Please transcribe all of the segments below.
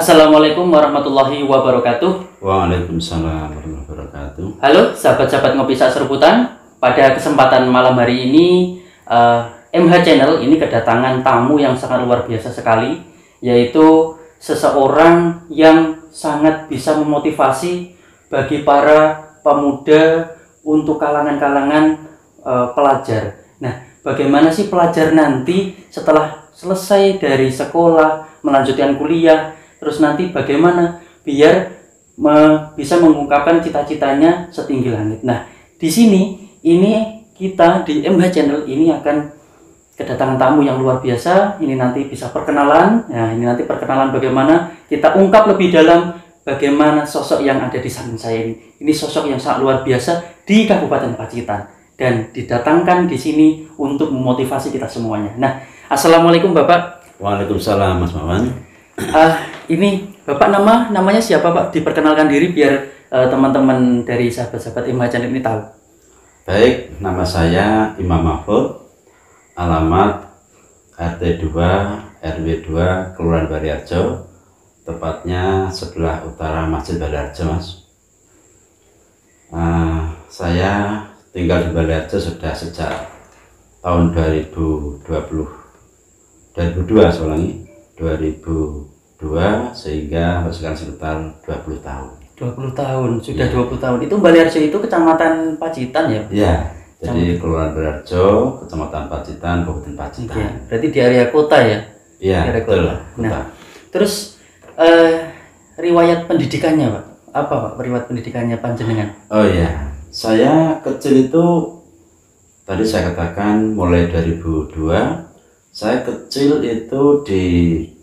Assalamualaikum warahmatullahi wabarakatuh. Waalaikumsalam warahmatullahi wabarakatuh. Halo sahabat-sahabat ngopi sak seruputan. Pada kesempatan malam hari ini MH Channel ini kedatangan tamu yang sangat luar biasa sekali, yaitu seseorang yang sangat bisa memotivasi bagi para pemuda untuk kalangan-kalangan pelajar. Nah, bagaimana sih pelajar nanti setelah selesai dari sekolah, melanjutkan kuliah, terus nanti bagaimana biar bisa mengungkapkan cita-citanya setinggi langit. Nah, di sini ini kita di MH Channel ini akan kedatangan tamu yang luar biasa. Ini nanti bisa perkenalan. Nah, ini nanti perkenalan bagaimana kita ungkap lebih dalam bagaimana sosok yang ada di samping saya ini. Ini sosok yang sangat luar biasa di Kabupaten Pacitan dan didatangkan di sini untuk memotivasi kita semuanya. Nah, Assalamualaikum Bapak. Waalaikumsalam Mas Mawan. Ini Bapak namanya siapa Pak? Diperkenalkan diri biar teman-teman dari sahabat-sahabat MH Channel ini tahu. Baik, nama saya Imam Mahfud, alamat RT 2 RW 2 Kelurahan Bariarjo, tepatnya sebelah utara Masjid Bariarjo, Mas. Saya tinggal di Bariarjo sudah sejak tahun 2002 sehingga sekarang sekitar 20 tahun. 20 tahun, sudah ya. 20 tahun. Itu Bariarjo itu kecamatan Pacitan ya? Iya, jadi Kelurahan Bariarjo, kecamatan Pacitan, Kabupaten Pacitan. Ya, berarti di area kota ya? Iya, betul. Kota. Nah, terus riwayat pendidikannya Pak? Apa Pak riwayat pendidikannya panjenengan? Oh iya, saya kecil itu tadi saya katakan mulai 2002. Saya kecil itu di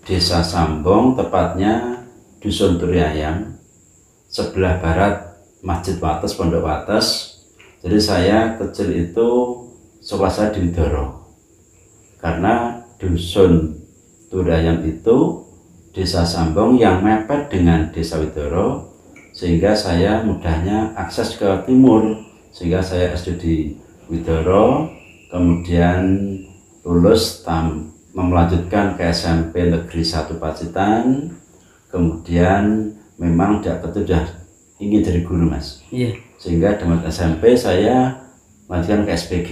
Desa Sambong, tepatnya Dusun Turiayam, sebelah barat Masjid Wates, Pondok Wates. Jadi saya kecil itu sekolah saya di Widoro, karena Dusun Turiayam itu Desa Sambong yang mepet dengan Desa Widoro, sehingga saya mudahnya akses ke timur, sehingga saya SD di Widoro, kemudian lulus melanjutkan ke SMP Negeri 1 Pacitan, kemudian memang sudah ingin jadi guru, Mas. Iya. Sehingga dengan SMP saya melanjutkan ke SPG.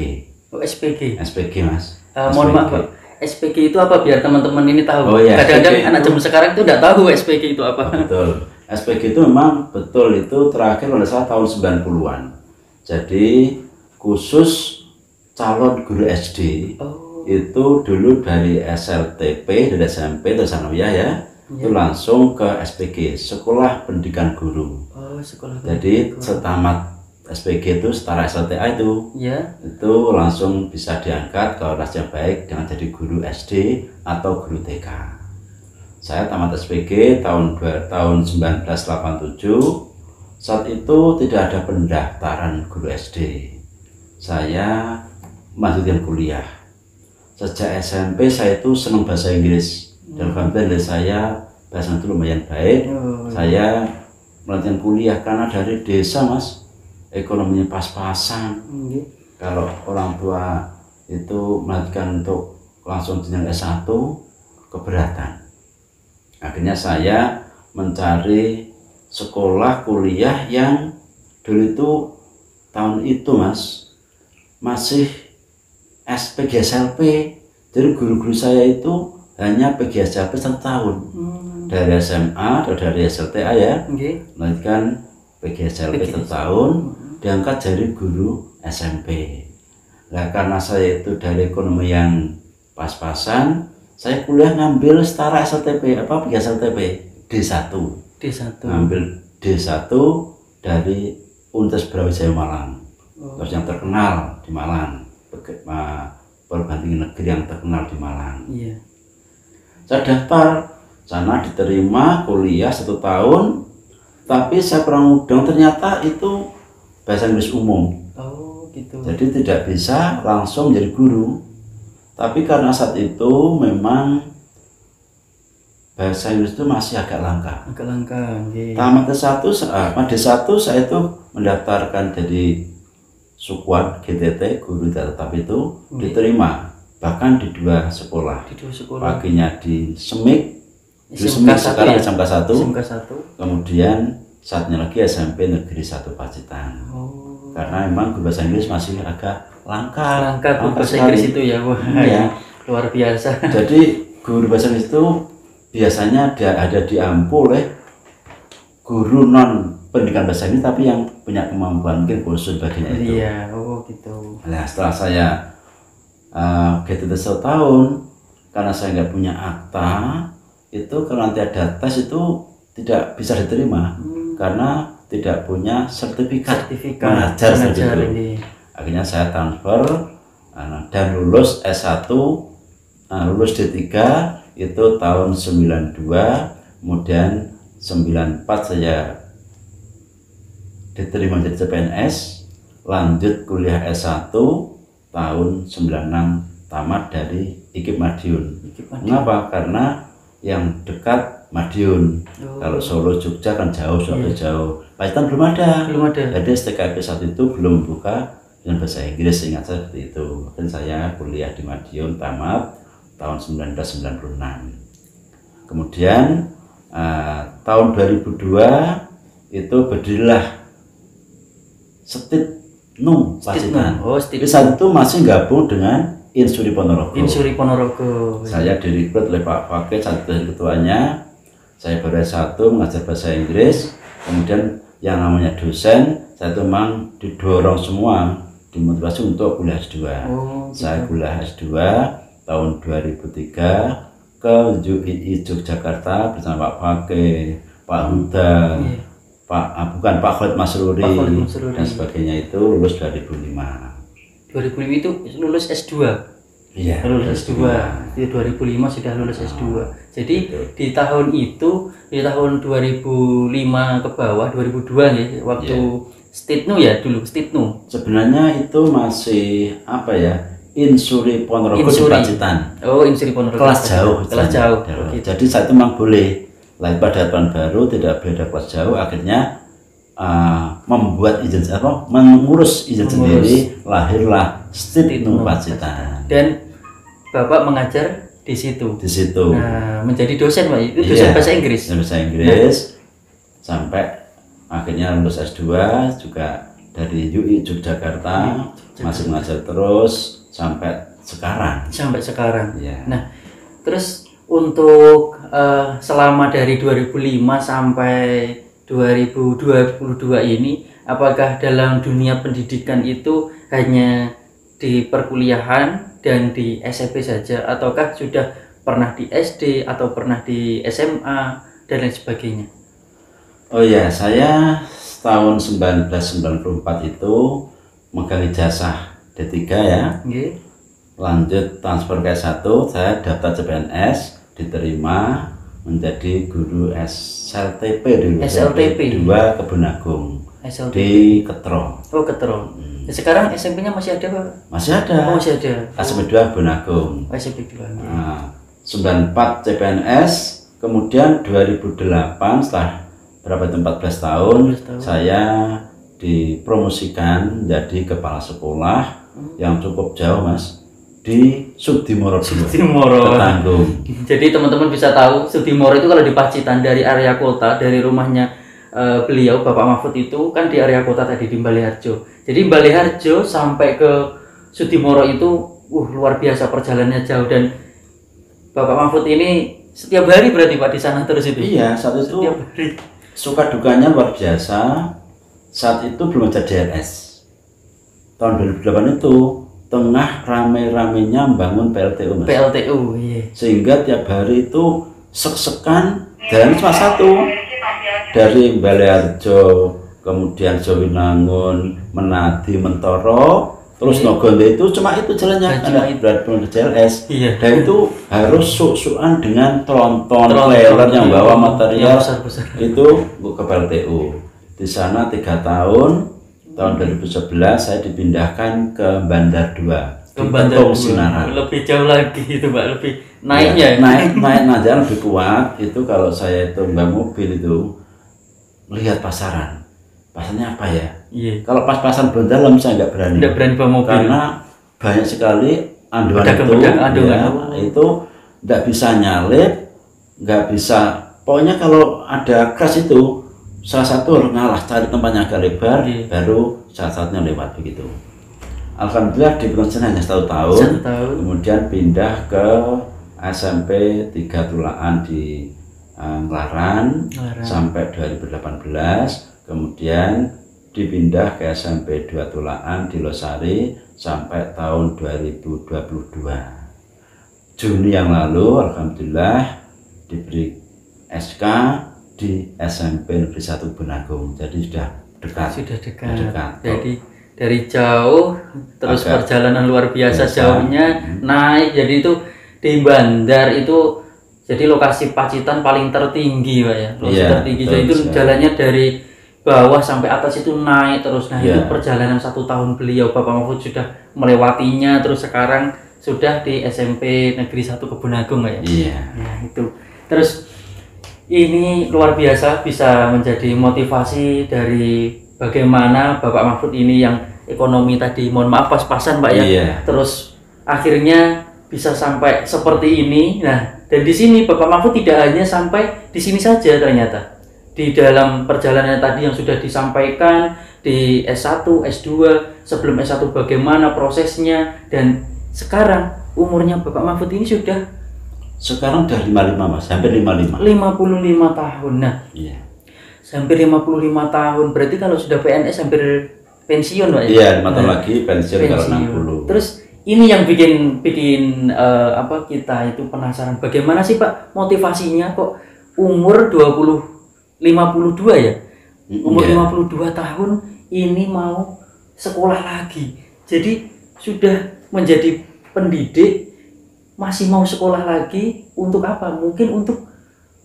Oh, SPG. SPG, Mas. Mohon maaf Pak, SPG itu apa biar teman-teman ini tahu? Oh iya. Kadang-kadang anak zaman sekarang itu tidak tahu SPG itu apa. Betul. SPG itu memang betul itu terakhir pada saat tahun 90-an. Jadi khusus calon guru SD. Oh. Itu dulu dari SLTP, dari SMP, dari Sanawiyah ya, itu langsung ke SPG, Sekolah Pendidikan Guru. Oh, sekolah. Jadi setamat SPG itu setara SLTA itu, itu langsung bisa diangkat kalau rasanya baik dengan jadi guru SD atau guru TK. Saya tamat SPG tahun 1987. Saat itu tidak ada pendaftaran guru SD. Saya melanjutkan kuliah. Sejak SMP saya itu senang bahasa Inggris, dan alhamdulillah saya bahasa itu lumayan baik. Saya melanjutkan kuliah karena dari desa, Mas, ekonominya pas-pasan. Kalau orang tua itu melanjutkan untuk langsung jenjang S1 keberatan. Akhirnya saya mencari sekolah kuliah yang dulu itu tahun itu, Mas, masih PGSLP. Jadi guru-guru saya itu hanya PGSLP 1 tahun. Dari SMA atau dari SLTA ya, melanjutkan PGSLP 1 tahun, diangkat jadi guru SMP. Nah, karena saya itu dari ekonomi yang pas-pasan, saya kuliah ngambil setara SLTP, PGSLTP D1. Ngambil D1 dari Universitas Brawijaya Malang. Terus yang terkenal di Malang, perguruan tinggi negeri yang terkenal di Malang. Iya. Saya daftar sana, diterima kuliah 1 tahun, tapi saya kurang mudeng, ternyata itu bahasa Inggris umum. Oh gitu. Jadi tidak bisa langsung menjadi guru. Tapi karena saat itu memang bahasa Inggris itu masih agak langka. Tamat D1 saya itu mendaftarkan jadi Sukuan GTT, guru tidak tetap itu, diterima bahkan di 2 sekolah. Paginya di Semik, Sekarang SMK 1. SMK 1. Kemudian saatnya lagi SMP Negeri 1 Pacitan. Karena memang guru bahasa Inggris masih agak langka guru bahasa Inggris itu ya. Wah, ya. Luar biasa. Jadi guru bahasa Inggris itu biasanya ada diampu oleh guru non pendidikan bahasa Inggris tapi yang punya kemampuan mungkin khusus bagian itu. Iya, gitu. Nah, setelah saya GTT 1 tahun, karena saya nggak punya akta, itu kalau nanti ada tes itu tidak bisa diterima karena tidak punya sertifikat mengajar ini. Akhirnya saya transfer dan lulus S1, lulus D3 itu tahun 92, kemudian 94 saya diterima jadi CPNS, lanjut kuliah S1 tahun 96 tamat dari IKIP Madiun. Mengapa? Karena yang dekat Madiun. Kalau Solo Jogja kan jauh, jauh. Pacitan belum ada. Jadi STKP saat itu belum buka dengan bahasa Inggris, ingat saya seperti itu. Dan saya kuliah di Madiun tamat tahun 1996. Kemudian tahun 2002 itu berdirilah Stitnu Pacitan. Di saat itu masih gabung dengan Insuri Ponorogo. Saya direkrut oleh Pak Fakih, satu dari ketuanya. Saya baru S1 mengajar bahasa Inggris. Kemudian yang namanya dosen, saya itu memang didorong semua, dimotivasi untuk kuliah S2. Saya kuliah S2 tahun 2003 ke UII Yogyakarta bersama Pak Fakih, Pak Huda, Pak Khalid Masruri dan sebagainya. Itu lulus 2005. 2005 itu lulus S2. Iya, lulus S2. Di 2005 sudah lulus S2. Jadi di tahun itu, di tahun 2005 ke bawah, 2002 ya, waktu Stitnu ya dulu, Stitnu. Sebenarnya itu masih apa ya? Insuri Ponorogo di Pacitan. Insuri Ponorogo. Kelas jauh. Okay. Jadi saya itu memang boleh. Lain pada aturan baru tidak boleh ada kelas jauh. Akhirnya membuat izin mengurus izin sendiri, lahirlah Stitnu Pacitan. Dan Bapak mengajar di situ. Nah, menjadi dosen, Pak. Itu dosen bahasa Inggris. Bahasa Inggris. Sampai akhirnya lulus S2 juga dari UI Yogyakarta, masih mengajar terus sampai sekarang. Ya. Nah, terus untuk selama dari 2005 sampai 2022 ini, apakah dalam dunia pendidikan itu hanya di perkuliahan dan di SMP saja, ataukah sudah pernah di SD atau pernah di SMA dan lain sebagainya? Oh ya, saya tahun 1994 itu megang ijazah D3 ya. Lanjut transfer ke S1, saya daftar CPNS, diterima menjadi guru SLTP dulu. SLTP 2 Kebun Agung di Ketro. Ketro. Sekarang SMP-nya masih ada, Pak? Masih ada. Masih ada. SMP 2 Kebun Agung. SMP 2. 94 CPNS, kemudian 2008 setelah berapa itu 14 tahun, saya dipromosikan menjadi kepala sekolah yang cukup jauh, Mas, di Sudimoro Ketanggung. Jadi teman-teman bisa tahu Sudimoro itu kalau di Pacitan dari area kota, dari rumahnya beliau Bapak Mahfud itu kan di area kota tadi di Baleharjo. Jadi Baleharjo sampai ke Sudimoro itu luar biasa, perjalanannya jauh. Dan Bapak Mahfud ini setiap hari berarti Pak di sana terus itu? Iya, saat itu setiap hari. Suka dukanya luar biasa. Saat itu belum ada DLS. Tahun 2008 itu tengah rame-ramenya membangun PLTU, Mas. PLTU, iya. Sehingga tiap hari itu sek-sekan, dan cuma satu dari Baleharjo, kemudian Jowinangun, Menadi, Mentoro, terus Nogonde, itu cuma itu jalannya. Ada belum JLS. Iya. Dan itu harus suk-sukan dengan tronton trailer yang bawa material besar. Itu ke PLTU. Di sana 3 tahun. Tahun 2011 saya dipindahkan ke Bandar 2. Ke Bandar 2. Lebih jauh lagi itu, Pak. Lebih naiknya. Ya, naik aja lebih kuat. Itu kalau saya itu nggak mobil itu melihat pasaran. Pasarnya apa ya? Iya. Kalau pas pasar belum dalam saya nggak berani. Nggak berani bawa mobil. Karena banyak sekali anduan itu nggak bisa nyalip. nggak bisa. Pokoknya kalau ada kelas itu salah satu harus ngalah, cari tempatnya agak lebar, baru salah satunya lewat begitu. Alhamdulillah di Peronsen hanya 1 tahun, kemudian pindah ke SMP 3 Tulaan di Nglaran sampai 2018, kemudian dipindah ke SMP 2 Tulaan di Losari sampai tahun 2022. Juni yang lalu alhamdulillah diberi SK di SMP Negeri 1 Benagung, jadi sudah dekat. Jadi dari jauh terus perjalanan luar biasa jauhnya naik, jadi itu di Bandar itu jadi lokasi Pacitan paling tertinggi Pak ya, lokasi tertinggi. Jadi itu jalannya dari bawah sampai atas itu naik terus. Nah itu perjalanan 1 tahun beliau Bapak Mahfud sudah melewatinya, terus sekarang sudah di SMP Negeri 1 Kebunagung Pak ya. Nah itu terus ini luar biasa bisa menjadi motivasi dari bagaimana Bapak Mahfud ini yang ekonomi tadi mohon maaf pas-pasan Pak ya, terus akhirnya bisa sampai seperti ini. Nah dan di sini Bapak Mahfud tidak hanya sampai di sini saja, ternyata di dalam perjalanan tadi yang sudah disampaikan di S1, S2, sebelum S1 bagaimana prosesnya, dan sekarang umurnya Bapak Mahfud ini sekarang udah 55 Mas, hampir 55 tahun. Nah hampir 55 tahun, berarti kalau sudah PNS hampir pensiun Pak ya? 5 tahun lagi pensiun. Kalau 60. Terus ini yang bikin kita itu penasaran, bagaimana sih Pak motivasinya kok umur 52 ya? Umur 52 tahun ini mau sekolah lagi. Jadi sudah menjadi pendidik masih mau sekolah lagi untuk apa? Mungkin untuk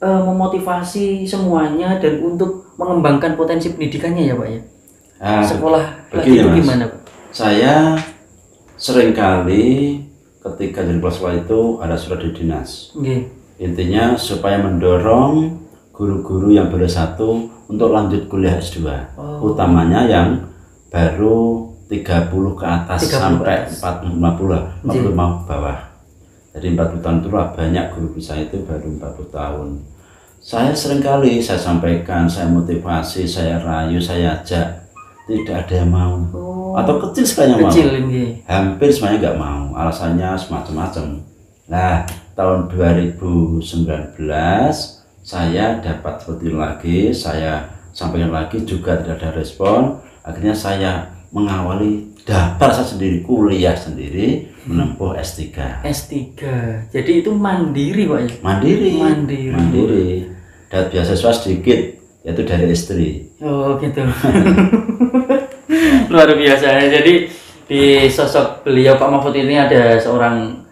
memotivasi semuanya dan untuk mengembangkan potensi pendidikannya ya Pak ya? Sekolah lagi itu gimana Pak? Saya seringkali ketika jadi kepala sekolah itu ada surat dari dinas. Intinya supaya mendorong guru-guru yang baru S1 untuk lanjut kuliah S2, utamanya yang baru 30 ke atas sampai 50 bawah. Jadi 40 tahun itu banyak guru saya itu baru 40 tahun. Saya seringkali saya sampaikan, saya motivasi, saya rayu, saya ajak, tidak ada yang mau. Atau kecil sekali yang mau. Hampir semuanya nggak mau, alasannya semacam-macam. Nah tahun 2019 saya dapat seperti itu lagi, saya sampaikan lagi juga tidak ada respon. Akhirnya saya mengawali daftar saya sendiri, kuliah sendiri, menempuh S3. Jadi itu mandiri Pak ya? Mandiri. Dan beasiswa sedikit, yaitu dari istri. Oh gitu. Luar biasa. Jadi di sosok beliau Pak Mahfud ini ada seorang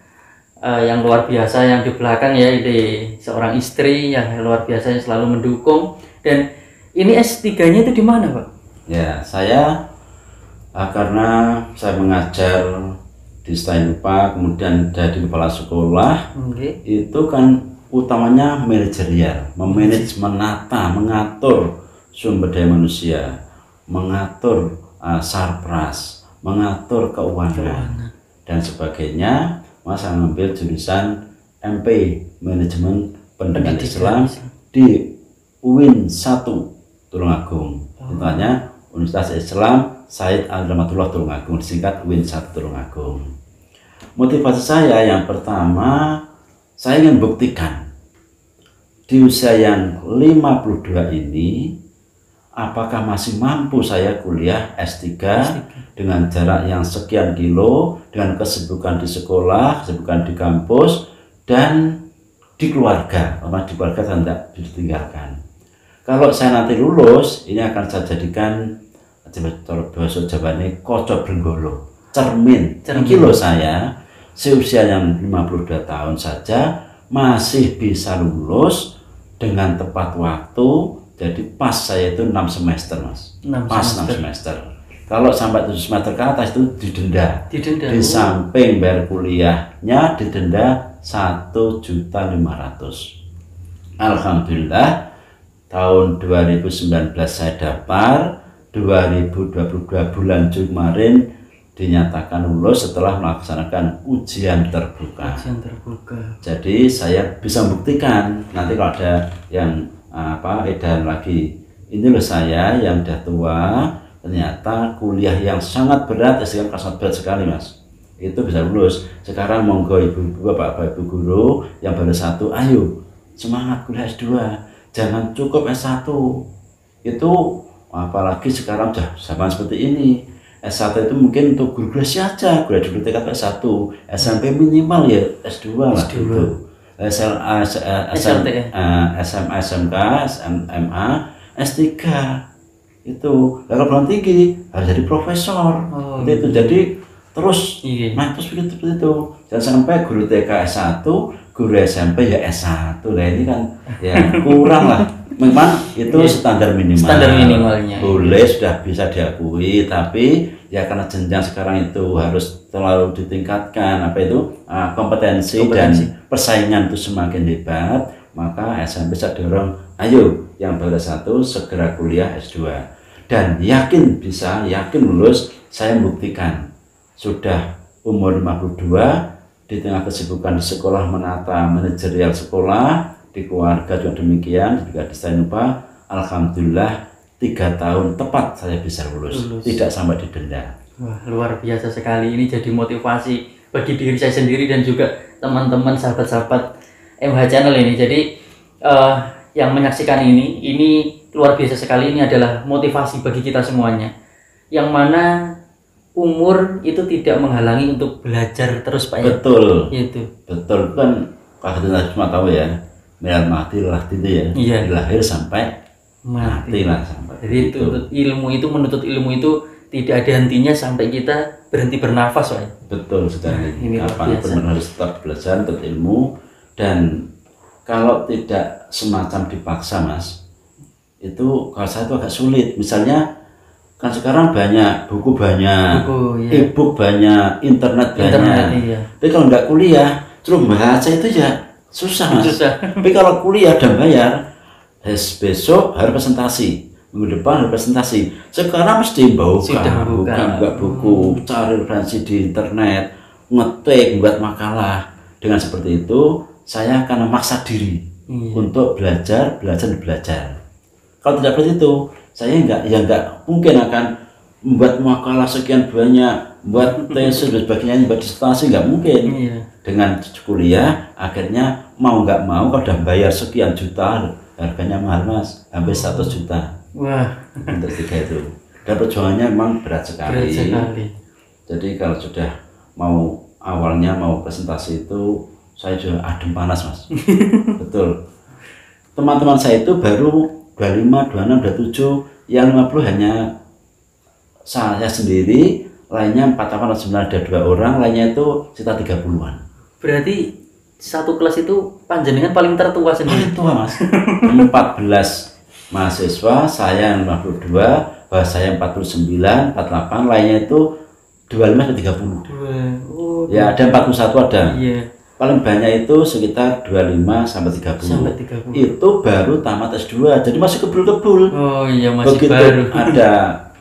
yang luar biasa yang di belakang ya, ini seorang istri yang luar biasa yang selalu mendukung. Dan ini S3-nya itu di mana Pak? Ya saya karena saya mengajar di Stainupa, kemudian jadi kepala sekolah, itu kan utamanya manajerial, memanage, menata, mengatur sumber daya manusia, mengatur sarpras, mengatur keuangan dan sebagainya. Mas mengambil jurusan MP Manajemen Pendidikan Islam di UIN 1 Tulungagung. Contohnya Universitas Islam Said Al-Rahmatullah Tulungagung, disingkat UIN 1 Tulungagung. Motivasi saya yang pertama, saya ingin buktikan di usia yang 52 ini apakah masih mampu saya kuliah S3 dengan jarak yang sekian kilo, dengan kesibukan di sekolah, kesibukan di kampus, dan di keluarga. Di keluarga saya tidak ditinggalkan. Kalau saya nanti lulus, ini akan saya jadikan bahasa Jawa ini kocok brenggolo, cermin. Kilo saya seusia yang 52 tahun saja masih bisa lulus dengan tepat waktu. Jadi pas saya itu 6 semester Mas, 6 semester. Kalau sampai 7 semester ke atas itu didenda. Di samping bayar kuliahnya didenda 1.500.000. Alhamdulillah tahun 2019 saya daftar, 2022 bulan Juni kemarin dinyatakan lulus setelah melaksanakan ujian terbuka. Ujian terbuka. Jadi saya bisa membuktikan nanti kalau ada yang edan lagi, ini loh saya yang udah tua ternyata kuliah yang sangat berat, SDM sangat berat sekali mas, itu bisa lulus. Sekarang monggo ibu-ibu, bapak-bapak, ibu guru yang baru S1, ayo semangat kuliah S2, jangan cukup S1. Itu apalagi sekarang sudah zaman seperti ini, S1 itu mungkin untuk guru saja, guru dulu TK S1, SMP minimal ya S2 lah gitu. SMA, SMK, SMA, S3 itu. Kalau belum tinggi harus jadi profesor. Itu jadi terus terus begitu itu. Dan sampai guru TK S1, guru SMP ya S1. Nah ini kan ya kurang lah. Memang itu standar minimal. Standar minimalnya. Boleh sudah bisa diakui, tapi ya karena jenjang sekarang itu harus terlalu ditingkatkan kompetensi dan persaingan itu semakin hebat, maka SMP saya dorong, ayo yang baru S1 segera kuliah S2 dan yakin bisa, yakin lulus. Saya buktikan sudah umur 52, di tengah kesibukan di sekolah menata manajerial sekolah, di keluarga juga demikian, juga desain upah, alhamdulillah 3 tahun tepat saya bisa lulus. Tidak sampai didenda. Wah, luar biasa sekali. Ini jadi motivasi bagi diri saya sendiri dan juga teman-teman sahabat-sahabat MH Channel ini. Jadi yang menyaksikan ini luar biasa sekali. Ini adalah motivasi bagi kita semuanya, yang mana umur itu tidak menghalangi untuk belajar terus Pak ya. Betul. Itu. Betul kan, kakak cuma tahu ya, mati lah itu ya. Iya. Lahir sampai mati lah sampai. Jadi itu menuntut ilmu itu tidak ada hentinya sampai kita berhenti bernafas Pak. Betul sekali. Kapanpun harus tetap belajar untuk ilmu, dan kalau tidak semacam dipaksa mas, itu kalau saya itu agak sulit. Misalnya kan sekarang banyak buku, banyak e-book, banyak internet banyak. Tapi kalau nggak kuliah terus bahasa itu ya susah mas. Tapi kalau kuliah dan bayar, besok harus presentasi, minggu depan harus presentasi. Sekarang mesti buka buku, cari referensi di internet, ngetik, buat makalah. Dengan seperti itu saya akan memaksa diri untuk belajar. Kalau tidak seperti itu, saya nggak mungkin akan membuat makalah sekian banyak, buat tesis dan sebagainya, buat disertasi, nggak mungkin. Dengan kuliah akhirnya mau nggak mau kalau udah bayar sekian juta, harganya mahal mas, hampir 100 juta. Wah. Untuk 3 itu. Dan perjuangannya memang berat sekali. Jadi kalau sudah awalnya mau presentasi itu, saya juga adem panas mas. Betul. Teman-teman saya itu baru 25, 26, 27, yang 50 hanya saya sendiri, lainnya 4 atau 9, ada 2 orang, lainnya itu sekitar 30-an. Berarti satu kelas itu panjenengan paling tertua sendiri? Paling tua mas. 14 mahasiswa, saya yang 52, bahasa saya 49, 48, lainnya itu 25 ke 30. Ya ada 41 ada. Paling banyak itu sekitar 25 sampai 30. Itu baru tamat S2, jadi masih kebul-kebul. Masih begitu baru. Ada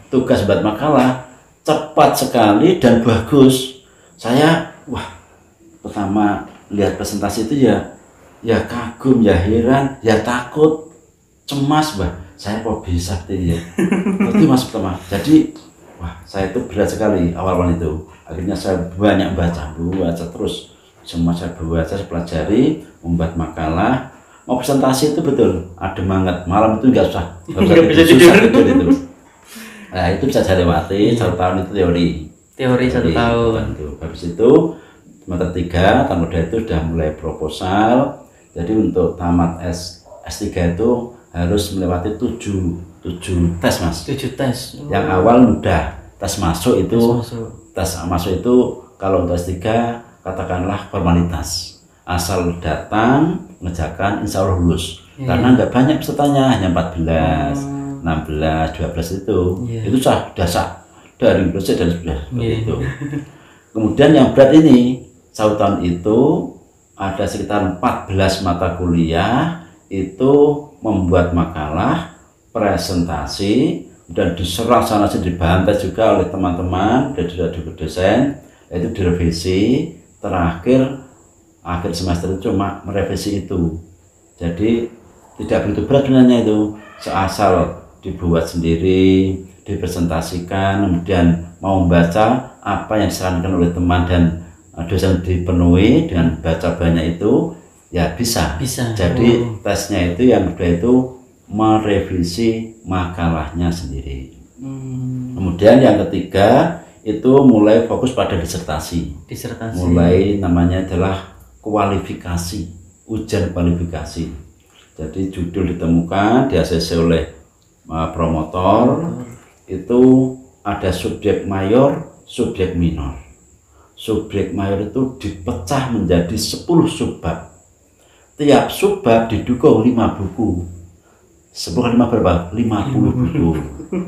tugas buat makalah, cepat sekali dan bagus. Saya pertama lihat presentasi itu ya kagum, ya heran, ya takut, cemas saya kok bisa ya. Itu mas pertama. Jadi saya itu berat sekali awal-awal itu. Akhirnya saya banyak baca terus. Semua saya baca, saya pelajari, membuat makalah, mau presentasi itu betul adem banget. Malam itu nggak susah tidur itu. Nah itu bisa saya lewati. 1 tahun itu teori 1 tahun. Habis itu semester 3 tahun kedua itu sudah mulai proposal. Jadi untuk tamat S3 itu harus melewati 7 tes mas. 7 tes. Yang awal mudah, tes masuk itu kalau untuk S3 katakanlah formalitas, asal datang mengerjakan insya Allah lulus. Karena nggak banyak pesertanya, hanya 14, 16, 12 itu sudah sah dari proses dan sudah seperti itu. Kemudian yang berat ini 1 tahun itu ada sekitar 14 mata kuliah, itu membuat makalah, presentasi, dan diserah sana sini, dibantai juga oleh teman-teman dan juga dosen, itu direvisi. Terakhir akhir semester itu cuma merevisi itu, jadi tidak begitu berat sebenarnya itu, seasal dibuat sendiri, dipresentasikan, kemudian mau membaca apa yang disarankan oleh teman dan dosen dipenuhi dengan baca banyak itu ya bisa. Jadi tesnya itu yang kedua itu merevisi makalahnya sendiri. Kemudian yang ketiga itu mulai fokus pada disertasi. Mulai namanya adalah kualifikasi, ujian kualifikasi. Jadi judul ditemukan, di-ACC oleh promotor. Itu ada subjek mayor, subjek minor. Subjek mayor itu dipecah menjadi 10 subbab. Tiap subbab didukung 5 buku. 10 kali 5 berapa? 50 buku.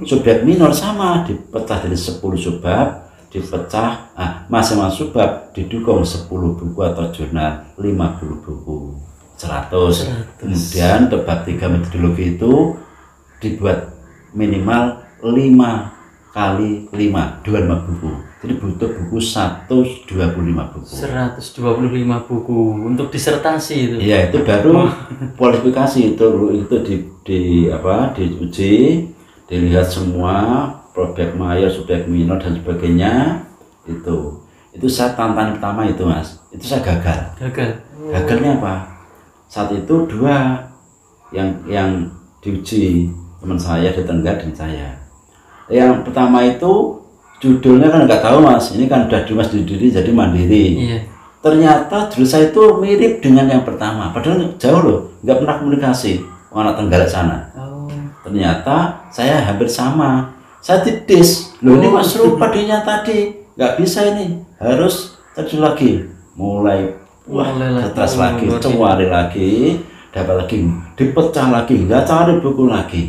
Subjek minor sama, dipecah dari 10 subbab, dipecah, masing-masing subbab didukung 10 buku atau jurnal, 50 buku, 100. Kemudian untuk bab 3 metodologi itu dibuat minimal 5 kali 5, 25 buku. Jadi butuh buku 125 buku. 125 buku untuk disertasi itu. Iya, itu baru kualifikasi itu diuji, dilihat semua subjek mayor, subjek minor dan sebagainya. Itu saya tantangan pertama itu, Mas. Itu saya gagal. Gagalnya apa? Saat itu 2 yang diuji, teman saya di Tengah dan saya. Yang pertama itu judulnya kan nggak tahu, Mas, ini kan udah Dimas diri jadi mandiri. Ternyata judul saya itu mirip dengan yang pertama, padahal jauh loh, nggak pernah komunikasi anak Tenggalek sana. Ternyata saya hampir sama, saya didis loh, ini kok serupa dengan tadi, nggak bisa, ini harus tadi lagi, mulai keras lagi, cewari lagi, dapat lagi, dipecah lagi, nggak cari buku lagi.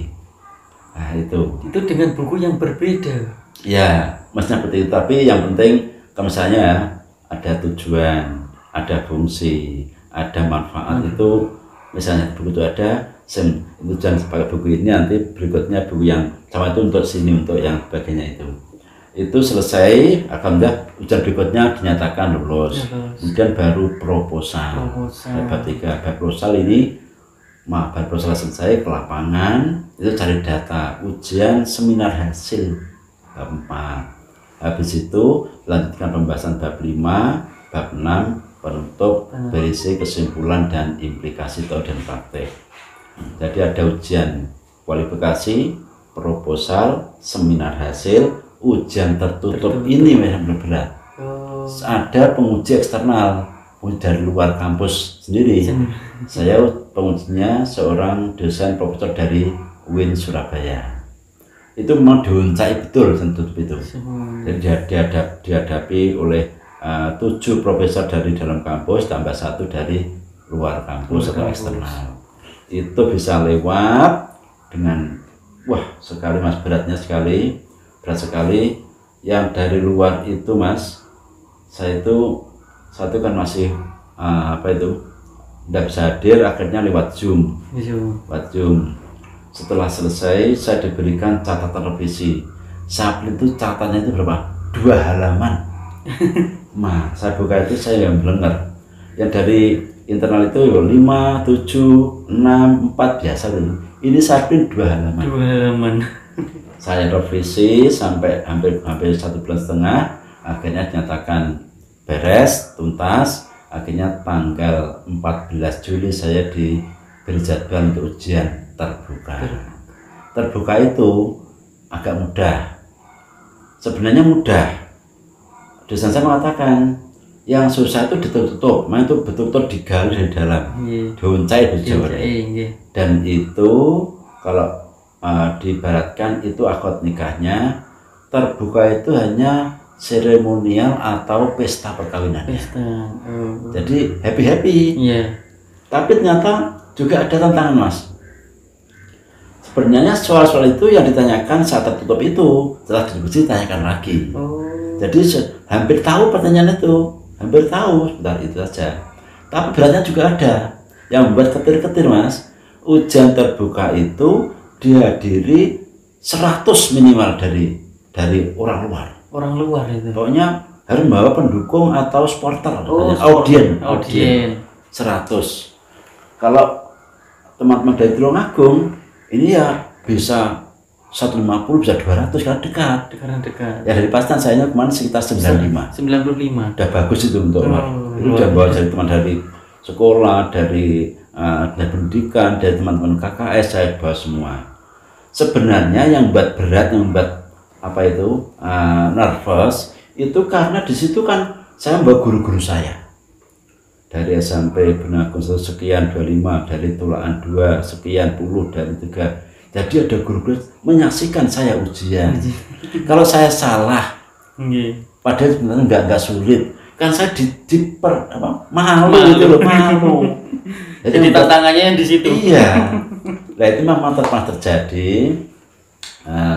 Nah itu dengan buku yang berbeda. Ya, maksudnya seperti itu. Tapi yang penting, misalnya ada tujuan, ada fungsi, ada manfaat. Itu misalnya buku itu ada, itu jangan pakai buku ini, nanti berikutnya buku yang sama itu untuk sini, untuk yang sebagainya itu selesai. Alhamdulillah ujian berikutnya dinyatakan lulus. Kemudian baru proposal. Bab 3, bab proposal ini. Bab proposal selesai, ke lapangan itu cari data, ujian seminar hasil bab 4. Habis itu lanjutkan pembahasan bab 5, bab 6 penutup, berisi kesimpulan dan implikasi teori dan praktek. Jadi ada ujian kualifikasi, proposal, seminar hasil, ujian tertutup. Ini memang berat. Ada penguji eksternal, dari luar kampus sendiri. Saya pengujinya seorang dosen profesor dari UIN Surabaya. Itu memang diuncai betul tertutup itu. Jadi dihadapi oleh 7 profesor dari dalam kampus tambah 1 dari luar kampus atau eksternal. Itu bisa lewat dengan sekali, Mas, berat sekali. Yang dari luar itu, Mas, saya itu satu kan masih tidak bisa hadir, akhirnya lewat Zoom. Setelah selesai saya diberikan catatan revisi. Saat itu catatannya itu berapa? 2 halaman. Saya buka itu, saya yang belenger. Yang dari internal itu 5, 7, 6, 4 biasa dulu. Ini saya print 2 halaman. Saya revisi sampai hampir 1,5 bulan. Akhirnya dinyatakan beres, tuntas. Akhirnya tanggal 14 Juli saya diberi jadwal untuk ujian terbuka. Terbuka itu agak mudah. Sebenarnya mudah. Dosen saya mengatakan yang susah itu ditutup, itu betul-betul digali dari dalam, diuncai di Jawa. Dan itu kalau diibaratkan itu akad nikahnya, terbuka itu hanya seremonial atau pesta perkawinan. Jadi happy. Tapi ternyata juga ada tantangan, Mas. Sebenarnya soal-soal itu yang ditanyakan saat tertutup itu setelah diskusi ditanyakan lagi. Jadi hampir tahu pertanyaan itu, sebentar itu saja. Tapi beratnya juga ada yang membuat ketir-ketir, Mas. Ujian terbuka itu dihadiri 100 minimal dari orang luar. Orang luar itu. Pokoknya harus membawa pendukung atau supporter, Audien. 100. Kalau teman-teman dari Tulungagung ini ya bisa 150, bisa 200 kan dekat. Ya dari Pacitan saya kemarin sekitar 95. Udah bagus itu untuk luar. Itu udah bawa dari teman dari sekolah, dari pendidikan, dari teman-teman KKS, saya bawa semua. Sebenarnya yang buat berat, yang buat nervous itu karena di situ kan saya membawa guru-guru saya dari SMP Benagung sekian 25, dari Tulaan 2 sekian puluh, dari 3. Jadi ada guru-guru menyaksikan saya ujian. Kalau saya salah, padahal sebenarnya nggak sulit, kan saya malu gitu loh, malu. Jadi tantangannya yang di situ. Iya. Nah itu memang pernah terjadi.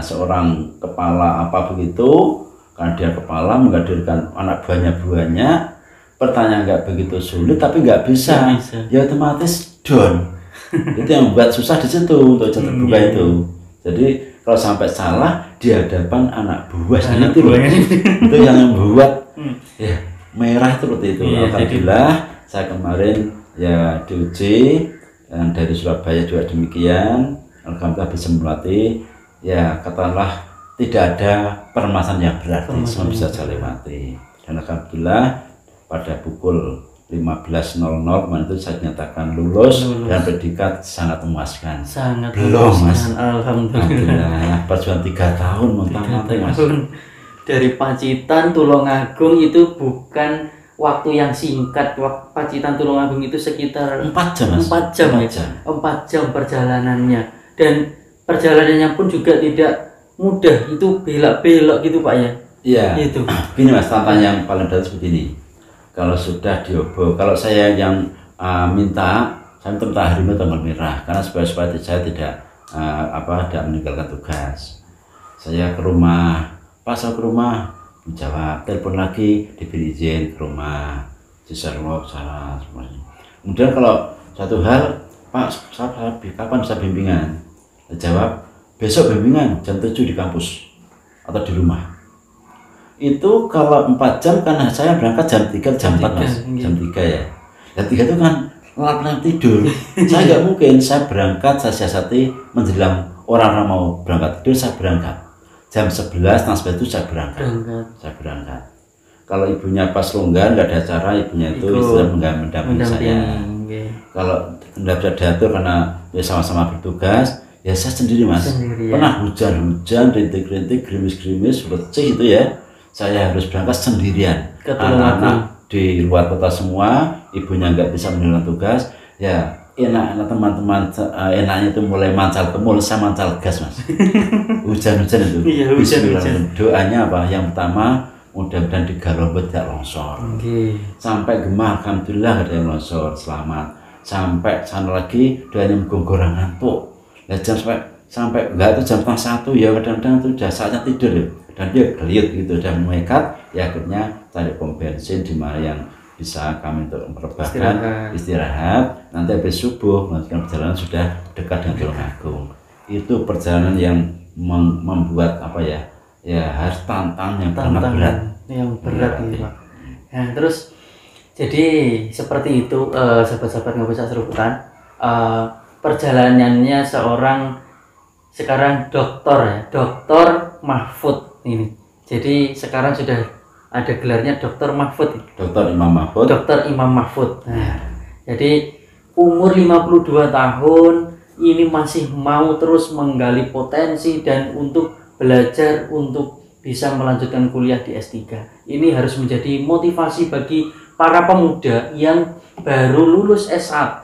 Seorang kepala apa begitu, karena dia kepala menghadirkan anak buahnya, pertanyaan nggak begitu sulit tapi nggak bisa. Ya otomatis down. Itu yang membuat susah di situ untuk terbuka itu. Jadi kalau sampai salah di hadapan anak buah itu yang membuat ya merah seperti itu. Alhamdulillah saya kemarin ya diuji, yang dari Surabaya juga demikian. Alhamdulillah bisa melatih. Ya katakanlah tidak ada permasalahan yang berat, semua bisa saya lewati. Dan alhamdulillah pada pukul 15.00 kemarin itu saya nyatakan lulus dan predikat sangat memuaskan. Belum mas, alhamdulillah. Perjuangan 3 tahun mentah-mentah mas. Dari Pacitan Tulungagung itu bukan waktu yang singkat. Pacitan Tulungagung itu sekitar 4 jam mas. 4 jam perjalanannya, dan perjalanannya pun juga tidak mudah, itu belok-belok gitu Pak ya. Iya. Itu. Gini mas, tantangan yang paling dasar seperti ini. Kalau sudah diobo, kalau saya yang minta harimau tanggal merah, karena supaya saya tidak meninggalkan tugas. Saya ke rumah, pas saya ke rumah, menjawab, telepon lagi, diberi izin ke rumah, di Sherlock sana semuanya. Kemudian kalau satu hal, Pak, kapan bisa bimbingan? Jawab, besok bimbingan jam 7 di kampus atau di rumah. Itu kalau 4 jam karena saya berangkat jam 3, jam 4 mas, jam 3 ya. Jam 3 itu kan lelap tidur. Saya nggak mungkin, saya berangkat, saya siasati menjelang orang-orang mau berangkat tidur, saya berangkat. Jam 11, itu saya berangkat. Kalau ibunya pas longgar, nggak ada acara, ibunya itu istilah mendampingi saya. Kalau tidak bisa diatur karena ya sama-sama bertugas, ya saya sendiri mas. Pernah hujan-hujan, rintik-rintik, gerimis-gerimis, becih itu ya. Saya harus berangkat sendirian. Anak-anak di luar kota semua, ibunya nggak bisa menjalankan tugas. Ya enak-enak teman-teman, enaknya itu mulai mancal ke mall, saya mancal gas mas. Hujan-hujan itu. Iya, hujan-hujan. Doanya apa? Yang pertama, mudah-mudahan di Galombot tidak longsor. Sampai Gemah, alhamdulillah nggak ada yang longsor, selamat. Sampai sana lagi, doanya menggorang ngantuk. Nah, jam sampai enggak itu jam 1 ya, kadang-kadang itu udah saatnya tidur ya. Dan dia geliat gitu, dan menekat, ya akhirnya cari pom bensin di mana yang bisa kami untuk merebahkan istirahat. Nanti habis subuh melanjutkan perjalanan sudah dekat dengan Tulungagung. Itu perjalanan yang membuat harus tantang yang berat gitu Pak. Nah terus jadi seperti itu sahabat-sahabat Nggak Bisa Seruputan, perjalanannya seorang sekarang Doktor Mahfud ini. Jadi sekarang sudah ada gelarnya Dokter Mahfud. Dokter Imam Mahfud. Nah, jadi umur 52 tahun ini masih mau terus menggali potensi dan untuk belajar untuk bisa melanjutkan kuliah di S3. Ini harus menjadi motivasi bagi para pemuda yang baru lulus S1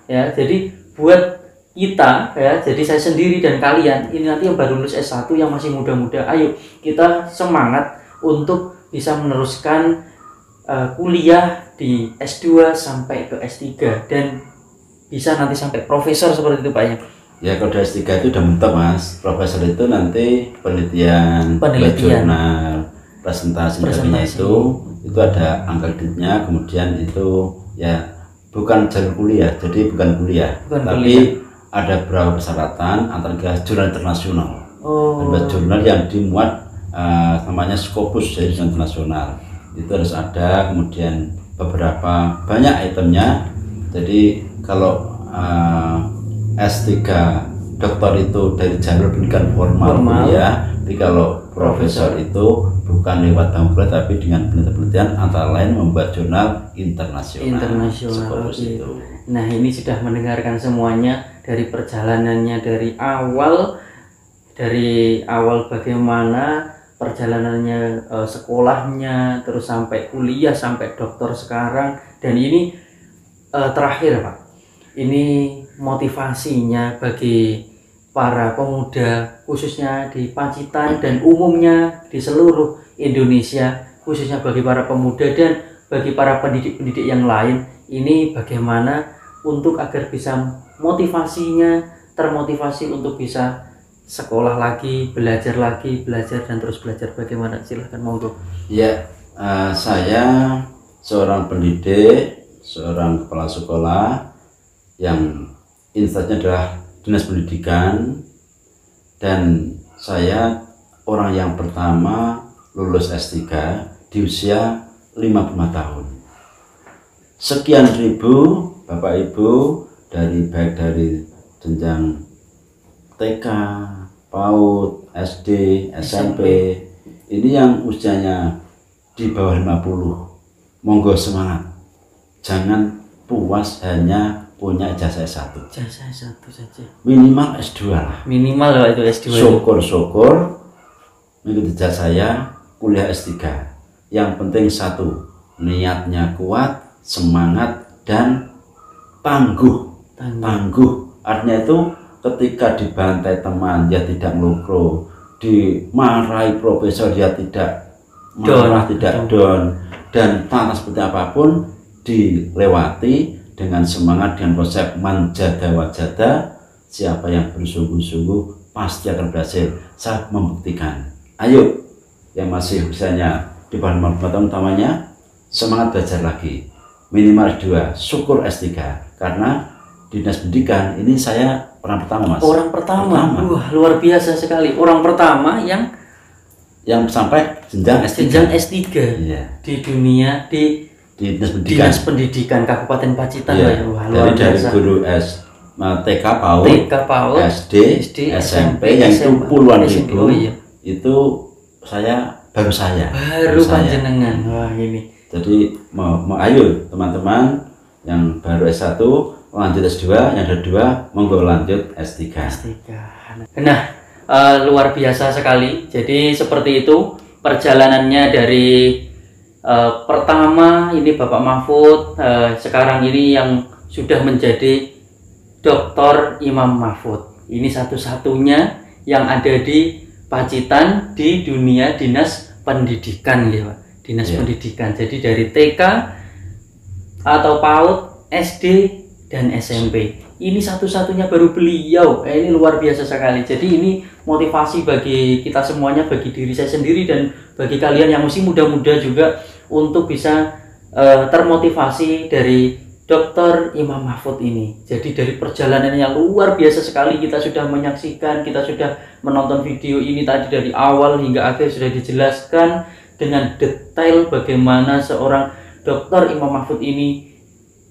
ya. Jadi buat kita ya, jadi saya sendiri dan kalian ini nanti yang baru lulus S1 yang masih muda-muda, ayo kita semangat untuk bisa meneruskan kuliah di S2 sampai ke S3 dan bisa nanti sampai profesor seperti itu Pak ya. Ya kalau di S3 itu udah mentok mas, profesor itu nanti penelitian. Jurnal, presentasi. itu ada angka kreditnya, kemudian itu ya bukan jalur kuliah, jadi bukan kuliah. Ada beberapa persyaratan antara jurnal internasional. Membuat jurnal yang dimuat namanya Scopus dari jurnal internasional. Itu harus ada, kemudian beberapa banyak itemnya. Jadi kalau S3 doktor itu dari jalur pendidikan formal ya, tapi kalau profesor itu bukan lewat bangku tapi dengan penelitian antara lain membuat jurnal internasional. Okay. Nah, ini sudah mendengarkan semuanya dari perjalanannya dari awal bagaimana perjalanannya, sekolahnya, terus sampai kuliah, sampai dokter sekarang, dan ini terakhir Pak, ini motivasinya bagi para pemuda khususnya di Pacitan dan umumnya di seluruh Indonesia, khususnya bagi para pemuda dan bagi para pendidik-pendidik yang lain, ini bagaimana untuk agar bisa termotivasi untuk bisa sekolah lagi, belajar dan terus belajar. Bagaimana? Silahkan, monggo. Ya, saya seorang pendidik, seorang kepala sekolah yang instansinya adalah Dinas Pendidikan, dan saya orang yang pertama lulus S3 di usia 55 tahun. Sekian ribu Bapak Ibu baik dari jenjang TK, PAUD, SD, SMP, ini yang usianya di bawah 50. Monggo semangat. Jangan puas hanya punya ijazah S1. Ijazah S1 saja. Minimal S2 lah. Minimal lah itu S2. Syukur-syukur mengikuti jejak saya kuliah S3. Yang penting satu, niatnya kuat, semangat, dan tangguh. Artinya itu ketika dibantai teman dia tidak ngelukro, dimarahi profesor dia tidak marah, tidak down, dan tanpa seperti apapun dilewati dengan semangat, dengan konsep manjada wajada. Siapa yang bersungguh-sungguh pasti akan berhasil. Saya membuktikan. Ayo yang masih usianya di bawah 55 tahun utamanya semangat belajar lagi, minimal 2, syukur S3, karena di Dinas Pendidikan ini saya orang pertama Mas. Orang pertama. Wah, luar biasa sekali. Orang pertama yang sampai jenjang S3. Jenjang S3 ya. Di dunia di Dinas Pendidikan Kabupaten Pacitan. Ya. Wah, luar biasa. Dari guru TK PAUD, SD, SMP yang itu puluhan ribu. Itu baru saya. Panjenengan. Wah, ini. Jadi ayo teman-teman yang baru S1 lanjut S2, yang ada 2 monggo lanjut S3. Nah, luar biasa sekali. Jadi seperti itu perjalanannya dari pertama ini Bapak Mahfud, sekarang ini yang sudah menjadi Dr. Imam Mahfud. Ini satu-satunya yang ada di Pacitan di dunia Dinas Pendidikan ya Pak. Dinas Pendidikan. Jadi dari TK atau PAUD, SD dan SMP. Ini satu-satunya baru beliau. Ini luar biasa sekali. Jadi ini motivasi bagi kita semuanya, bagi diri saya sendiri dan bagi kalian yang masih muda-muda juga untuk bisa termotivasi dari Dr. Imam Mahfud ini. Jadi dari perjalanan yang luar biasa sekali, kita sudah menyaksikan, kita sudah menonton video ini tadi dari awal hingga akhir sudah dijelaskan dengan detail bagaimana seorang Dr. Imam Mahfud ini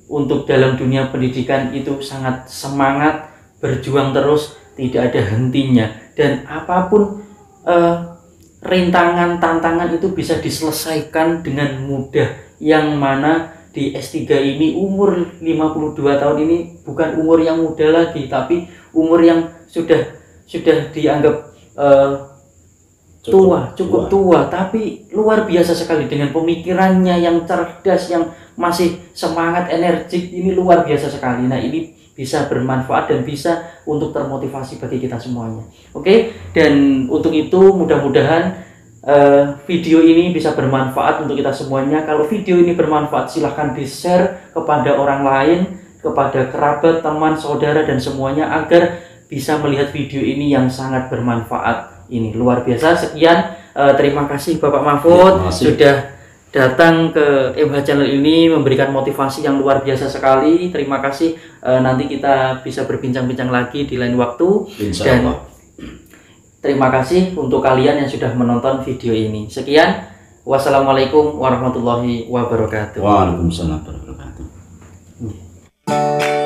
untuk dalam dunia pendidikan itu sangat semangat, berjuang terus, tidak ada hentinya, dan apapun rintangan, tantangan itu bisa diselesaikan dengan mudah. Yang mana di S3 ini umur 52 tahun ini bukan umur yang muda lagi, tapi umur yang sudah dianggap cukup tua, tapi luar biasa sekali dengan pemikirannya yang cerdas, yang masih semangat, energik, ini luar biasa sekali. Nah, ini bisa bermanfaat dan bisa untuk termotivasi bagi kita semuanya. Oke, dan untuk itu mudah-mudahan video ini bisa bermanfaat untuk kita semuanya. Kalau video ini bermanfaat, silahkan di-share kepada orang lain, kepada kerabat, teman, saudara, dan semuanya agar bisa melihat video ini yang sangat bermanfaat. Ini luar biasa. Sekian, terima kasih Bapak Mahfud sudah datang ke MH Channel ini memberikan motivasi yang luar biasa sekali. Terima kasih. Nanti kita bisa berbincang-bincang lagi di lain waktu. Dan Terima kasih untuk kalian yang sudah menonton video ini. Sekian, wassalamualaikum warahmatullahi wabarakatuh. Waalaikumsalam warahmatullahi wabarakatuh.